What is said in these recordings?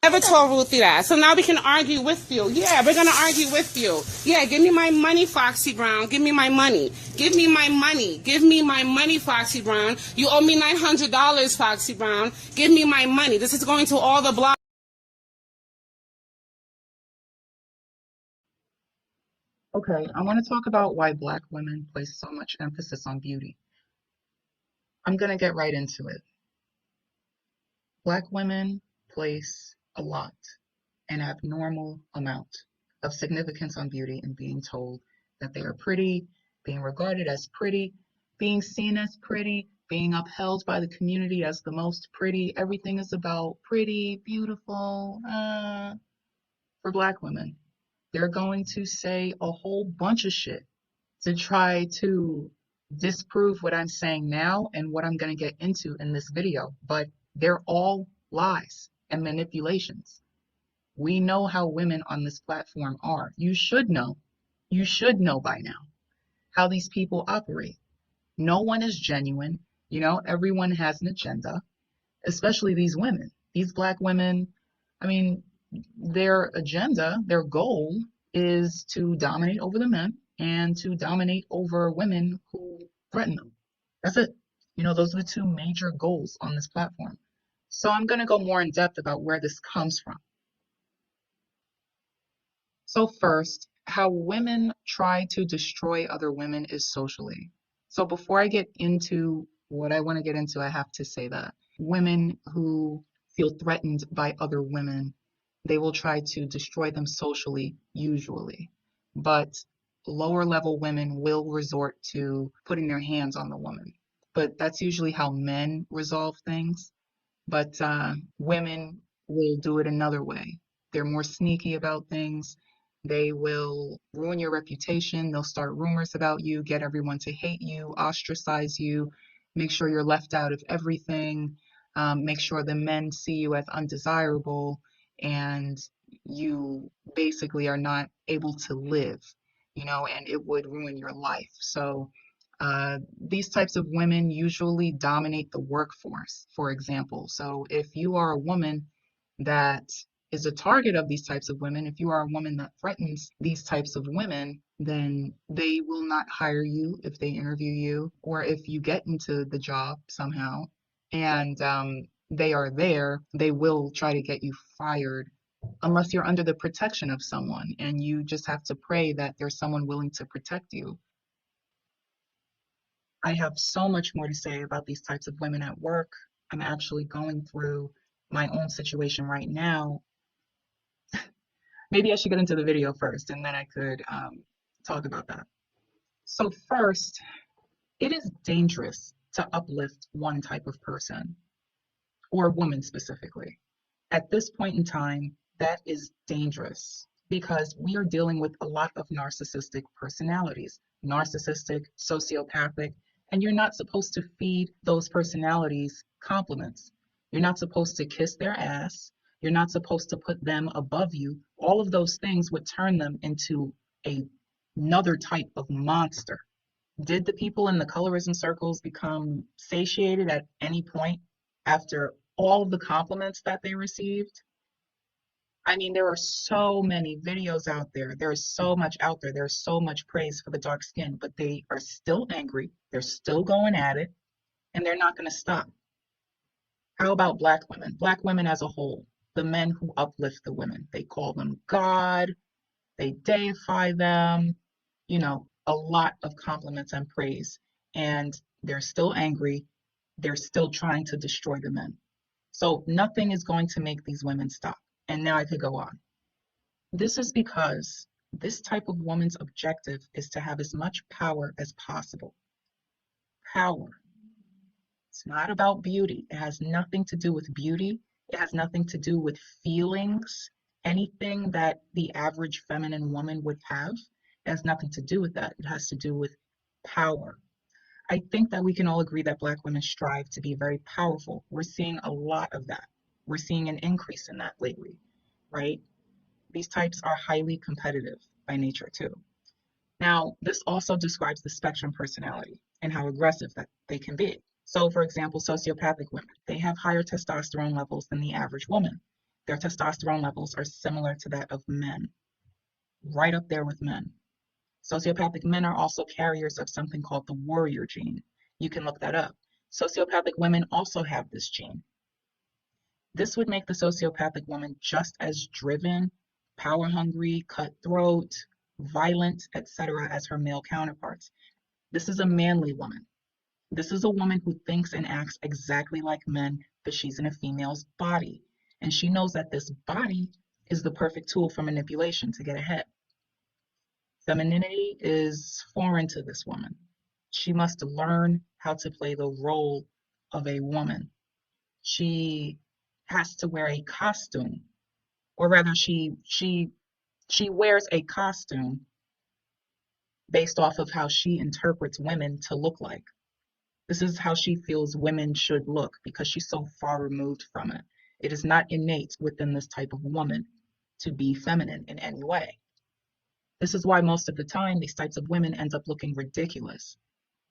Never told Ruthie that. So now we can argue with you. Yeah, we're going to argue with you. Yeah, give me my money, Foxy Brown. Give me my money. Give me my money. Give me my money, Foxy Brown. You owe me $900, Foxy Brown. Give me my money. This is going to all the blogs. Okay, I want to talk about why Black women place so much emphasis on beauty. I'm going to get right into it. Black women place a lot, an abnormal amount of significance on beauty and being told that they are pretty, being regarded as pretty, being seen as pretty, being upheld by the community as the most pretty. Everything is about pretty, beautiful. For Black women, they're going to say a whole bunch of shit to try to disprove what I'm saying now and what I'm going to get into in this video, but they're all lies and manipulations. We know how women on this platform are. You should know by now how these people operate. No one is genuine. You know, everyone has an agenda, especially these women, these Black women. I mean, their agenda, their goal is to dominate over the men and to dominate over women who threaten them. That's it. You know, those are the two major goals on this platform. So I'm going to go more in depth about where this comes from. So first, how women try to destroy other women is socially. So before I get into what I want to get into, I have to say that women who feel threatened by other women, they will try to destroy them socially, usually. But lower level women will resort to putting their hands on the woman. But that's usually how men resolve things. But women will do it another way. They're more sneaky about things. They will ruin your reputation. They'll start rumors about you, get everyone to hate you, ostracize you, make sure you're left out of everything, make sure the men see you as undesirable, and you basically are not able to live, you know, and it would ruin your life. So these types of women usually dominate the workforce, for example. So if you are a woman that is a target of these types of women, if you are a woman that threatens these types of women, then they will not hire you if they interview you, or if you get into the job somehow and they are there, they will try to get you fired unless you're under the protection of someone, and you just have to pray that there's someone willing to protect you. I have so much more to say about these types of women at work. I'm actually going through my own situation right now. Maybe I should get into the video first and then I could talk about that. So first, it is dangerous to uplift one type of person, or woman specifically. At this point in time, that is dangerous because we are dealing with a lot of narcissistic personalities, narcissistic, sociopathic, and you're not supposed to feed those personalities compliments. You're not supposed to kiss their ass. You're not supposed to put them above you. All of those things would turn them into another type of monster. Did the people in the colorism circles become satiated at any point after all of the compliments that they received? I mean, there are so many videos out there. There is so much out there. There's so much praise for the dark skin, but they are still angry. They're still going at it, and they're not going to stop. How about Black women? Black women as a whole, the men who uplift the women. They call them God. They deify them. You know, a lot of compliments and praise, and they're still angry. They're still trying to destroy the men. So nothing is going to make these women stop. And now I could go on. This is because this type of woman's objective is to have as much power as possible. Power. It's not about beauty. It has nothing to do with beauty. It has nothing to do with feelings. Anything that the average feminine woman would have, it has nothing to do with that. It has to do with power. I think that we can all agree that Black women strive to be very powerful. We're seeing a lot of that. We're seeing an increase in that lately, right? These types are highly competitive by nature too. Now, this also describes the spectrum personality and how aggressive that they can be. So, for example, sociopathic women, they have higher testosterone levels than the average woman. Their testosterone levels are similar to that of men, right up there with men. Sociopathic men are also carriers of something called the warrior gene. You can look that up. Sociopathic women also have this gene. This would make the sociopathic woman just as driven, power hungry, cutthroat, violent, etc., as her male counterparts. This is a manly woman. This is a woman who thinks and acts exactly like men, but she's in a female's body. And she knows that this body is the perfect tool for manipulation to get ahead. Femininity is foreign to this woman. She must learn how to play the role of a woman. She has to wear a costume, or rather she wears a costume based off of how she interprets women to look like. This is how she feels women should look because she's so far removed from it. It is not innate within this type of woman to be feminine in any way. This is why most of the time these types of women end up looking ridiculous.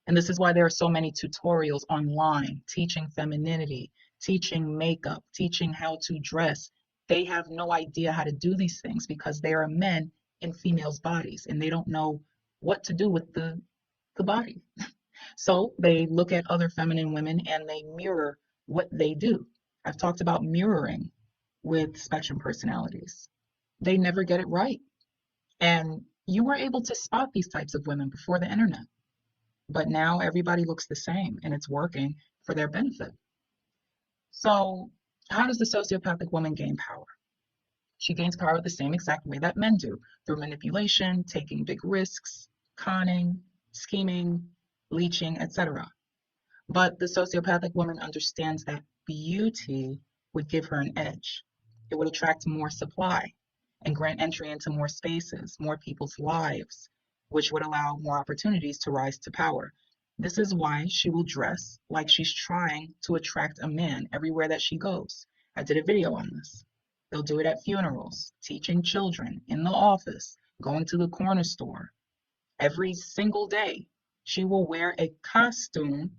And this is why there are so many tutorials online teaching femininity, teaching makeup, teaching how to dress. They have no idea how to do these things because they are men in females' bodies and they don't know what to do with the body. So they look at other feminine women and they mirror what they do. I've talked about mirroring with spectrum personalities. They never get it right. And you were able to spot these types of women before the internet. But now everybody looks the same and it's working for their benefit. So, how does the sociopathic woman gain power? She gains power the same exact way that men do, through manipulation, taking big risks, conning, scheming, leeching, etc. But the sociopathic woman understands that beauty would give her an edge. It would attract more supply and grant entry into more spaces, more people's lives, which would allow more opportunities to rise to power. This is why she will dress like she's trying to attract a man everywhere that she goes. I did a video on this. They'll do it at funerals, teaching children, in the office, going to the corner store. Every single day, she will wear a costume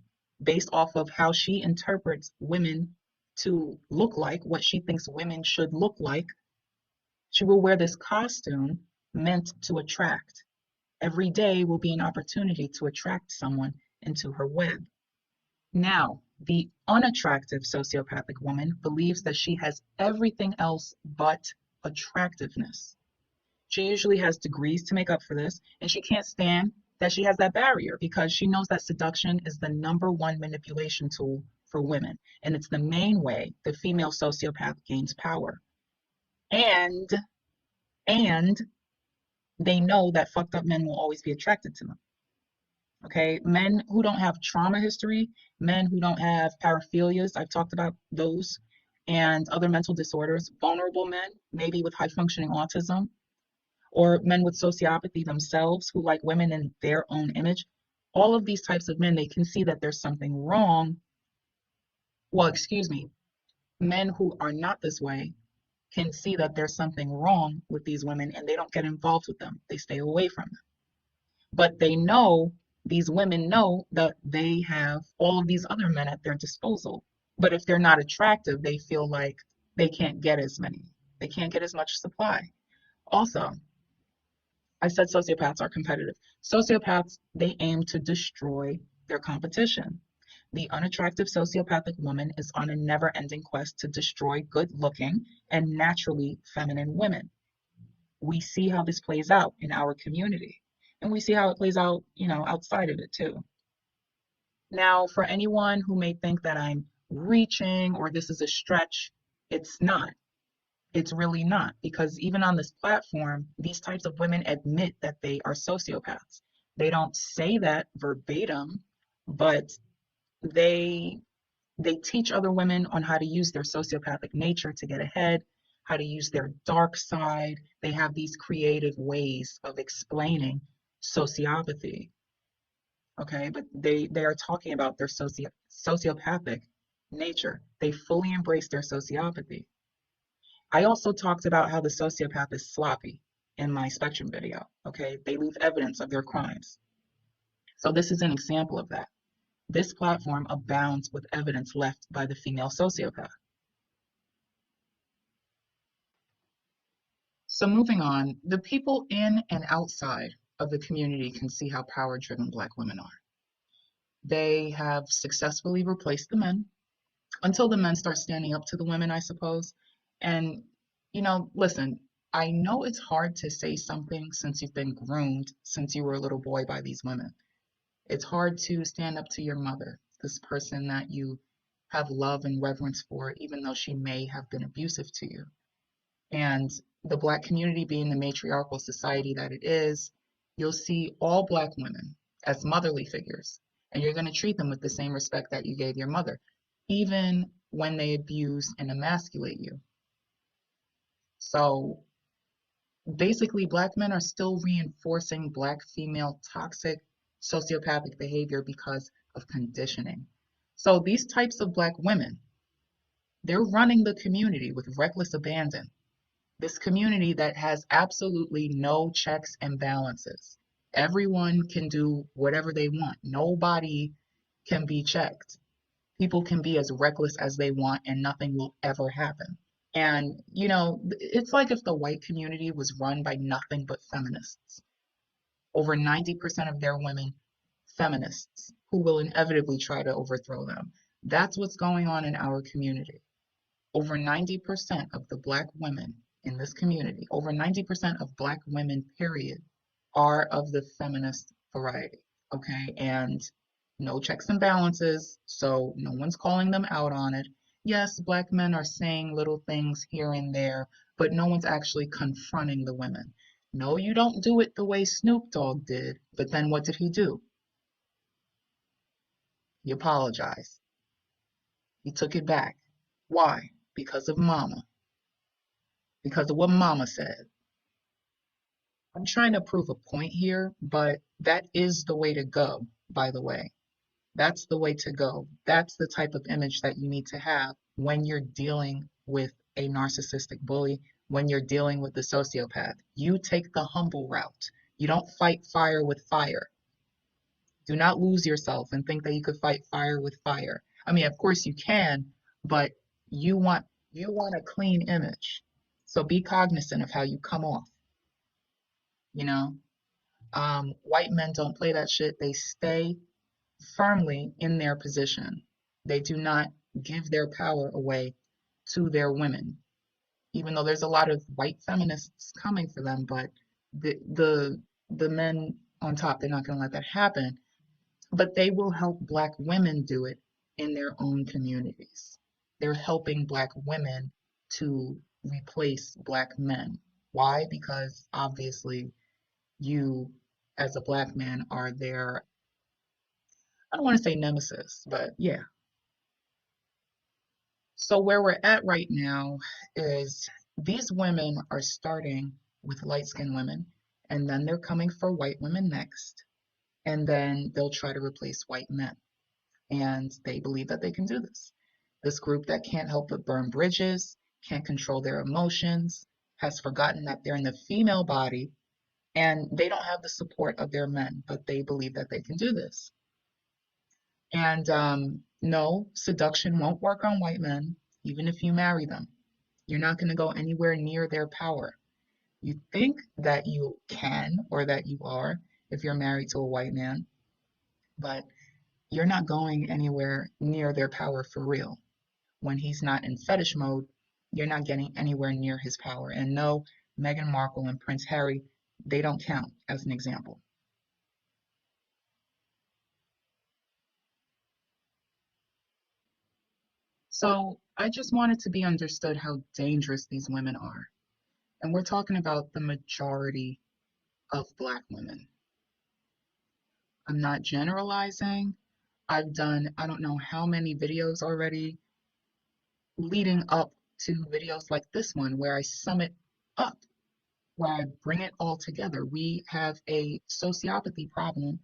based off of how she interprets women to look like, what she thinks women should look like. She will wear this costume meant to attract. Every day will be an opportunity to attract someone into her web. Now, the unattractive sociopathic woman believes that she has everything else but attractiveness. She usually has degrees to make up for this, and she can't stand that she has that barrier because she knows that seduction is the #1 manipulation tool for women, and it's the main way the female sociopath gains power. And they know that fucked up men will always be attracted to them. Okay, men who don't have trauma history, men who don't have paraphilias, I've talked about those, and other mental disorders, vulnerable men, maybe with high functioning autism, or men with sociopathy themselves who like women in their own image. All of these types of men, they can see that there's something wrong. Well, excuse me, men who are not this way can see that there's something wrong with these women and they don't get involved with them. They stay away from them. But they know, these women know that they have all of these other men at their disposal. But if they're not attractive, they feel like they can't get as many. They can't get as much supply. Also, I said sociopaths are competitive. Sociopaths, they aim to destroy their competition. The unattractive sociopathic woman is on a never-ending quest to destroy good-looking and naturally feminine women. We see how this plays out in our community, and we see how it plays out, outside of it too. Now, for anyone who may think that I'm reaching or this is a stretch, it's not. It's really not, because even on this platform, these types of women admit that they are sociopaths. They don't say that verbatim, but they teach other women on how to use their sociopathic nature to get ahead, how to use their dark side. They have these creative ways of explaining sociopathy. Okay, but they are talking about their sociopathic nature. They fully embrace their sociopathy. I also talked about how the sociopath is sloppy in my spectrum video. Okay, they leave evidence of their crimes. So this is an example of that. This platform abounds with evidence left by the female sociopath. So moving on, the people in and outside of the community can see how power-driven Black women are. They have successfully replaced the men until the men start standing up to the women, I suppose. And, listen, I know it's hard to say something since you've been groomed since you were a little boy by these women. It's hard to stand up to your mother, this person that you have love and reverence for, even though she may have been abusive to you. And the Black community being the matriarchal society that it is, you'll see all Black women as motherly figures, and you're going to treat them with the same respect that you gave your mother, even when they abuse and emasculate you. So basically, Black men are still reinforcing Black female toxic sociopathic behavior because of conditioning. So these types of Black women, they're running the community with reckless abandon. This community that has absolutely no checks and balances. Everyone can do whatever they want. Nobody can be checked. People can be as reckless as they want and nothing will ever happen. And, it's like if the white community was run by nothing but feminists. Over 90% of their women, feminists, who will inevitably try to overthrow them. That's what's going on in our community. Over 90% of the Black women in this community, over 90% of Black women, period, are of the feminist variety, okay? And no checks and balances, so no one's calling them out on it. Yes, Black men are saying little things here and there, but no one's actually confronting the women. No, you don't do it the way Snoop Dogg did, but then what did he do? He apologized. He took it back. Why? Because of mama. Because of what mama said. I'm trying to prove a point here, but that is the way to go, by the way. That's the way to go. That's the type of image that you need to have when you're dealing with a narcissistic bully, when you're dealing with the sociopath. You take the humble route. You don't fight fire with fire. Do not lose yourself and think that you could fight fire with fire. I mean, of course you can, but you want a clean image. So be cognizant of how you come off. White men don't play that shit. They stay firmly in their position. They do not give their power away to their women, even though there's a lot of white feminists coming for them. But the men on top, they're not going to let that happen. But they will help Black women do it in their own communities. They're helping Black women to replace Black men. Why? Because obviously you, as a Black man, are their, I don't want to say nemesis, but yeah. So where we're at right now is these women are starting with light-skinned women, and then they're coming for white women next, and then they'll try to replace white men. And they believe that they can do this. This group that can't help but burn bridges, can't control their emotions, has forgotten that they're in the female body, and they don't have the support of their men, but they believe that they can do this. And no, seduction won't work on white men, even if you marry them. You're not going to go anywhere near their power. You think that you can or that you are if you're married to a white man, but you're not going anywhere near their power for real. When he's not in fetish mode, you're not getting anywhere near his power. And no, Meghan Markle and Prince Harry, they don't count as an example. So I just wanted to be understood how dangerous these women are. And we're talking about the majority of Black women. I'm not generalizing. I've done, I don't know how many videos already leading up to videos like this one where I sum it up, where I bring it all together. We have a sociopathy problem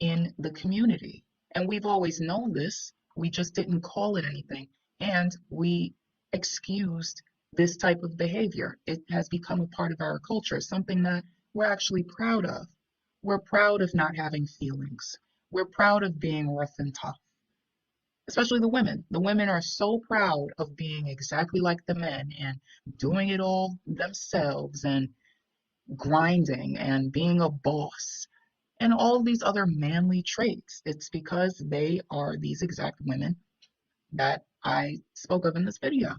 in the community. And we've always known this. We just didn't call it anything. And we excused this type of behavior. It has become a part of our culture, something that we're actually proud of. We're proud of not having feelings. We're proud of being rough and tough, especially the women. The women are so proud of being exactly like the men and doing it all themselves and grinding and being a boss and all these other manly traits. It's because they are these exact women that I spoke of in this video.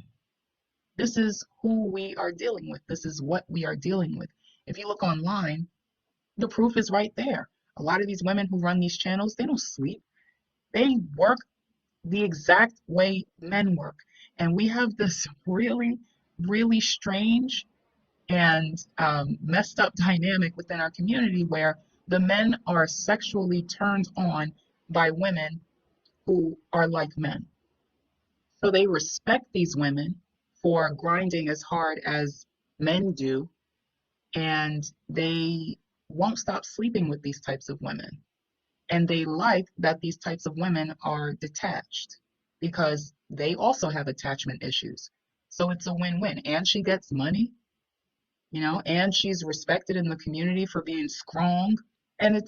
This is who we are dealing with. This is what we are dealing with. If you look online, the proof is right there. A lot of these women who run these channels, they don't sleep. They work the exact way men work. And we have this really, really strange and messed up dynamic within our community where the men are sexually turned on by women who are like men. So they respect these women for grinding as hard as men do, and they won't stop sleeping with these types of women. And they like that these types of women are detached because they also have attachment issues. So it's a win-win. And she gets money, and she's respected in the community for being strong. And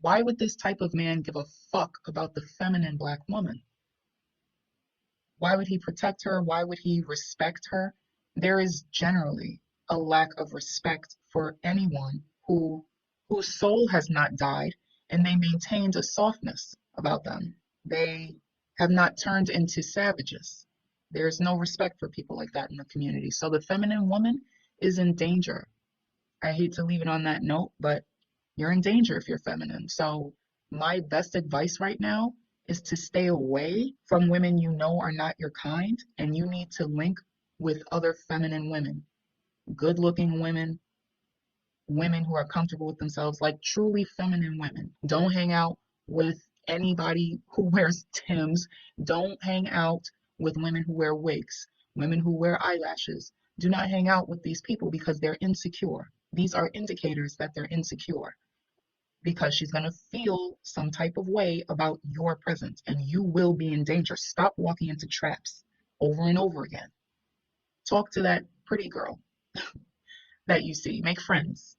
why would this type of man give a fuck about the feminine Black woman? Why would he protect her? Why would he respect her? There is generally a lack of respect for anyone whose soul has not died and they maintained a softness about them. They have not turned into savages. There's no respect for people like that in the community. So the feminine woman is in danger. I hate to leave it on that note, but you're in danger if you're feminine. So my best advice right now is to stay away from women you know are not your kind, and you need to link with other feminine women, good-looking women, women who are comfortable with themselves, like truly feminine women. Don't hang out with anybody who wears Timbs. Don't hang out with women who wear wigs, women who wear eyelashes. Do not hang out with these people because they're insecure. These are indicators that they're insecure, because she's going to feel some type of way about your presence and you will be in danger. Stop walking into traps over and over again. Talk to that pretty girl that you see. Make friends.